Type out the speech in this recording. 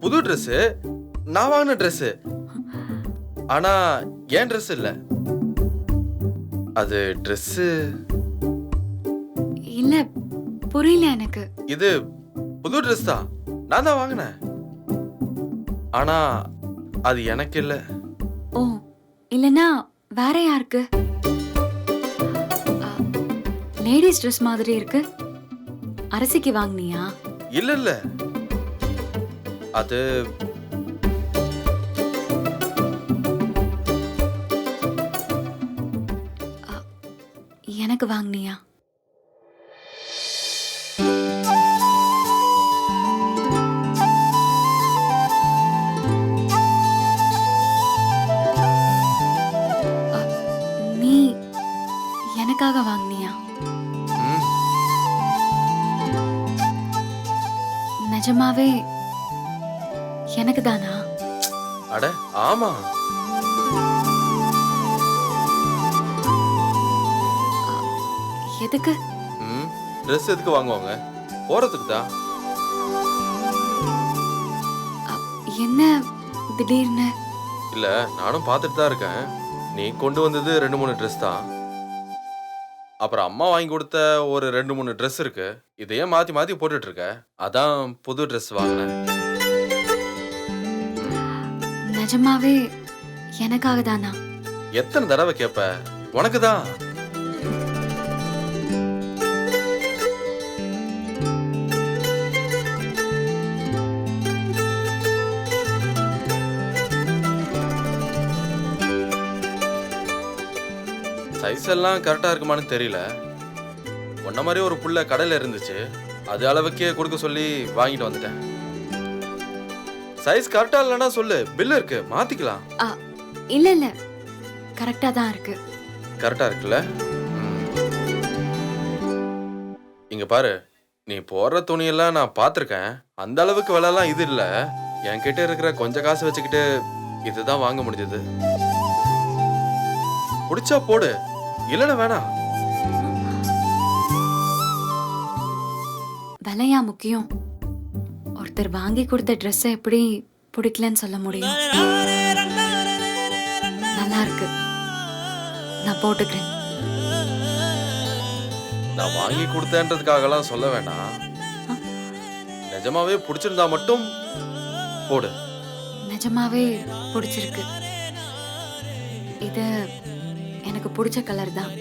புது Dress நான் வாங்கின Dress. ஆனா ஏன் Dress இல்ல. அது Dress இல்ல, புரியல எனக்கு. இது புது Dress தான். நான் தான் வாங்கினேன். ஆனா அது எனக்கு இல்ல. ஓ, இல்லனா வேற யாருக்கு? லேடிஸ் Dress மாதிரி இருக்கு. அரசிக்கு வாங்குனியா? இல்ல இல்ல. அது எனக்கு வாங்குனியா? நீ எனக்காக வாங்குனியா? ம், நிஜமாவே எனக்கு தானா? அட ஆமா. எதுக்கு? Dress எதுக்கு வாங்குவாங்க? போறதுக்கு தான். என்ன திடீர்னு? இல்ல நானும் பார்த்துட்டு தான் இருக்கேன். நீ கொண்டு வந்தது 2-3 Dress தான். அப்புறம் அம்மா வாங்கி கொடுத்த ஒரு 2-3 Dress இருக்கு. இதையே மாத்தி மாத்தி போட்டுட்டு இருக்க. அதான் புது Dress வாங்கினேன். நிஜமாவே எனக்காக தானா? எத்தனை தடவை கேட்ப? உனக்கு தான். சைஸ் எல்லாம் கரெக்டா இருக்குமான்னு தெரியல. உன்ன மாதிரி ஒரு புள்ள கடையில இருந்துச்சு. அது அளவுக்கே கொடுக்க சொல்லி வாங்கிட்டு வந்துட்டேன். சைஸ் கரெக்டா இல்லைன்னா சொல்லு, பில் இருக்கு மாத்திக்கலாம். இல்ல இல்ல, கரெக்டா தான் இருக்கு. கரெக்டா இருக்குல்ல? இங்க பாரு, நீ போடுற துணியெல்லாம் நான் பார்த்திருக்கேன். அந்த அளவுக்கு விலைலாம் இது இல்ல. என்கிட்ட இருக்கிற கொஞ்சம் காசு வச்சுக்கிட்டு இதுதான் வாங்க முடிஞ்சது. பிடிச்சா போடு, இல்லைன்னா வேணாம். விலையா முக்கியம்? ஒருத்தர் வாங்கி கொடுத்த ட்ரெஸ் எப்படி பிடிக்கலன்னு சொல்ல முடியும்? நல்லா இருக்கு, நான் போட்டுக்கிறேன். நான் வாங்கி கொடுத்தேன்றதுக்காகலாம் சொல்ல வேண்டாம். நிஜமாவே பிடிச்சிருந்தா மட்டும் போடு. நிஜமாவே பிடிச்சிருக்கு. இது எனக்கு பிடிச்ச கலர் தான்.